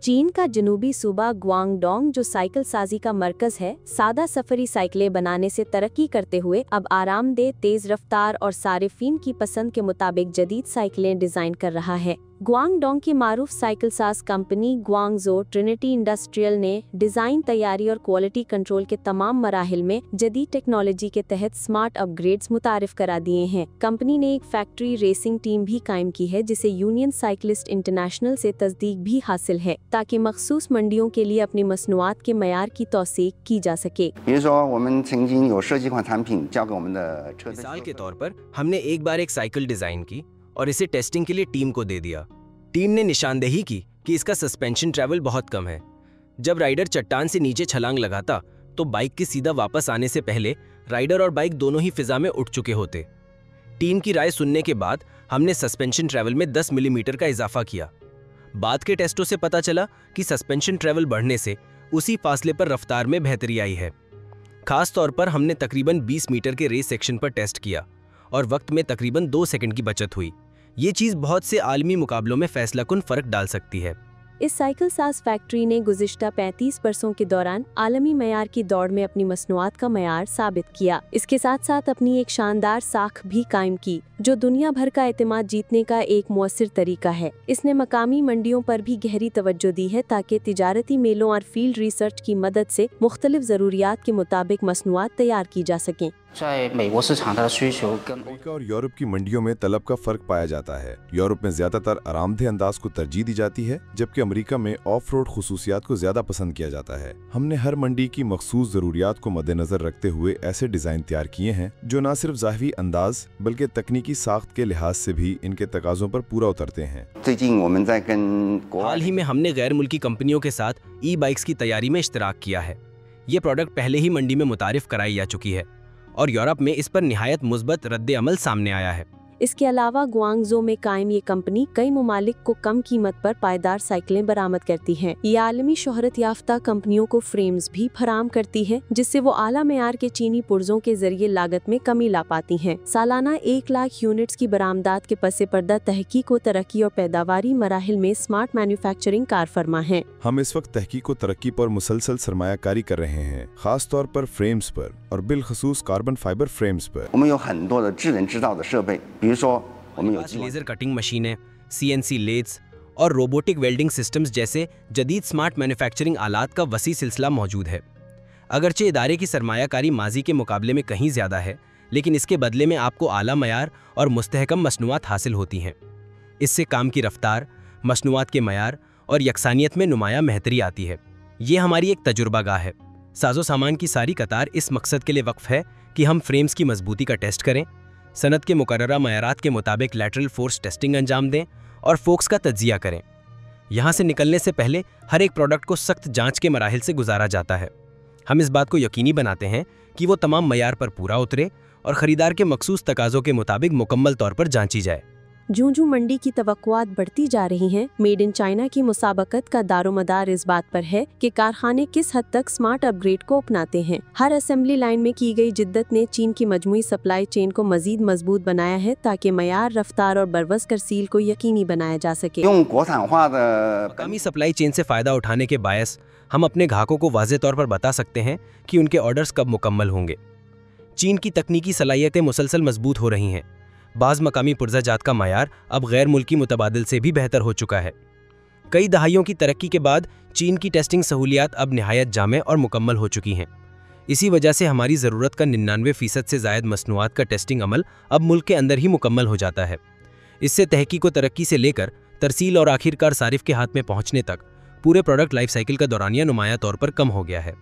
चीन का जनूबी सूबा ग्वांगडोंग, जो साइकिल साजी का मरकज है, सादा सफरी साइकिलें बनाने से तरक्की करते हुए अब आरामदेह, तेज रफ्तार और सारिफीन की पसंद के मुताबिक जदीद साइकिलें डिजाइन कर रहा है। ग्वांगडोंग की मारूफ साइकिल साज कंपनी ग्वांगझो ट्रिनिटी इंडस्ट्रियल ने डिजाइन, तैयारी और क्वालिटी कंट्रोल के तमाम मराहिल में जदीद टेक्नोलॉजी के तहत स्मार्ट अपग्रेड्स मुतारिफ करा दिए हैं। कंपनी ने एक फैक्ट्री रेसिंग टीम भी कायम की है, जिसे यूनियन साइकिलिस्ट इंटरनेशनल से तस्दीक भी हासिल है, ताकि मखसूस मंडियों के लिए अपनी मसनूआत के मयार की तौसीक की जा सके। मिसाल के तौर पर हमने एक बार एक साइकिल डिजाइन की और इसे टेस्टिंग के लिए टीम को दे दिया। टीम ने निशानदेही की कि इसका सस्पेंशन ट्रैवल बहुत कम है। जब राइडर चट्टान से नीचे छलांग लगाता तो बाइक के सीधा वापस आने से पहले राइडर और बाइक दोनों ही फिजा में उठ चुके होते। टीम की राय सुनने के बाद हमने सस्पेंशन ट्रैवल में 10 मिलीमीटर का इजाफा किया। बाद के टेस्टों से पता चला कि सस्पेंशन ट्रैवल बढ़ने से उसी फासले पर रफ्तार में बेहतरी आई है। खास तौर पर हमने तकरीबन 20 मीटर के रेस सेक्शन पर टेस्ट किया और वक्त में तकरीबन 2 सेकंड की बचत हुई। ये चीज़ बहुत से आलमी मुकाबलों में फैसलाकुन फर्क डाल सकती है। इस साइकिल साज फैक्ट्री ने गुज़िश्ता 35 बरसों के दौरान आलमी मयार की दौड़ में अपनी मसनूआत का मयार साबित किया। इसके साथ साथ अपनी एक शानदार साख भी कायम की, जो दुनिया भर का एतमाद जीतने का एक मुअस्सिर तरीका है। इसने मकामी मंडियों पर भी गहरी तवज्जो दी है, ताकि तिजारती मेलों और फील्ड रिसर्च की मदद से मुख्तलिफ ज़रूरियात के मुताबिक मसनूआत तैयार की जा सकें। अमेरिका और यूरोप की मंडियों में तलब का फर्क पाया जाता है। यूरोप में ज्यादातर आरामदेह अंदाज को तरजीह दी जाती है, जबकि अमेरिका में ऑफ रोड खुसूसियात को ज्यादा पसंद किया जाता है। हमने हर मंडी की मखसूस जरूरियात को मद्देनजर रखते हुए ऐसे डिजाइन तैयार किए हैं जो न सिर्फ ज़ाहिरी अंदाज बल्कि तकनीकी साख्त के लिहाज से भी इनके तकाजों पर पूरा उतरते हैं। हाल ही में हमने गैर मुल्की कंपनियों के साथ ई बाइक्स की तैयारी में इश्तराक किया है। ये प्रोडक्ट पहले ही मंडी में मुतारिफ कराई जा चुकी है और यूरोप में इस पर निहायत मुस्बत रद्द अमल सामने आया है। इसके अलावा ग्वांगझो में कायम ये कंपनी कई ममालिक को कम कीमत पर पायदार साइकिलें बरामद करती है। ये आलमी शोहरत याफ्ता कंपनियों को फ्रेम्स भी फराम करती है, जिससे वो आला मेयार के चीनी पुर्जों के जरिए लागत में कमी ला पाती हैं। सालाना 1 लाख यूनिट्स की बरामदात के पसे पर्दा तहकीक व तरक्की और पैदावारी मराहिल में स्मार्ट मैन्युफैक्चरिंग कारफरमा है। हम इस वक्त तहकीक व तरक्की पर मुसलसल सरमायाकारी कर रहे हैं, खास तौर पर फ्रेम्स पर और बिलखसूस कार्बन फाइबर फ्रेम्स पर। लेजर कटिंग मशीनें, CNC लेथ्स और रोबोटिक वेल्डिंग सिस्टम्स जैसे जदीद स्मार्ट मैन्युफैक्चरिंग आलात का वसी सिलसिला मौजूद है। अगरचे इदारे की सरमायाकारी माजी के मुकाबले में कहीं ज़्यादा है, लेकिन इसके बदले में आपको आला मयार और मुस्तहकम मसनूआत हासिल होती हैं। इससे काम की रफ्तार, मसनूआत के मयार और यकसानियत में नुमाया बेहतरी आती है। ये हमारी एक तजुर्बागाह है। साजो सामान की सारी कतार इस मकसद के लिए वक्फ है कि हम फ्रेम्स की मजबूती का टेस्ट करें, सनद के मुकर्ररा मयारात के मुताबिक लैटरल फोर्स टेस्टिंग अंजाम दें और फोक्स का तज्जिया करें। यहाँ से निकलने से पहले हर एक प्रोडक्ट को सख्त जांच के मराहिल से गुजारा जाता है। हम इस बात को यकीनी बनाते हैं कि वो तमाम मयार पर पूरा उतरे और ख़रीदार के मखसूस तकाज़ों के मुताबिक मुकम्मल तौर पर जांची जाए। जूं मंडी की तवक्कुआत बढ़ती जा रही हैं, मेड इन चाइना की मुसाबकत का दारोमदार इस बात पर है कि कारखाने किस हद तक स्मार्ट अपग्रेड को अपनाते हैं। हर असेंबली लाइन में की गई जिद्दत ने चीन की मजमूई सप्लाई चेन को मजीद मजबूत बनाया है, ताकि मयार, रफ्तार और बरवस करसील को यकीनी बनाया जा सके। मकामी सप्लाई चेन से फ़ायदा उठाने के बायस हम अपने ग्राहकों को वाज़ेह तौर पर बता सकते हैं कि उनके ऑर्डर्स कब मुकम्मल होंगे। चीन की तकनीकी सलाहियतें मुसलसल मजबूत हो रही हैं। बाज़ मकामी पुर्ज़ाजात का मयार अब गैर मुल्की मुतबादिल से भी बेहतर हो चुका है। कई दहाइयों की तरक्की के बाद चीन की टेस्टिंग सहूलियात अब निहायत जामे और मुकम्मल हो चुकी हैं। इसी वजह से हमारी ज़रूरत का 99% से ज़ायद मसनूआत का टेस्टिंग अमल अब मुल्क के अंदर ही मुकम्मल हो जाता है। इससे तहकीक व तरक्की से लेकर तरसील और आखिरकार सारिफ के हाथ में पहुँचने तक पूरे प्रोडक्ट लाइफ साइकिल का दौरानिया नुमाया तौर पर कम हो गया है।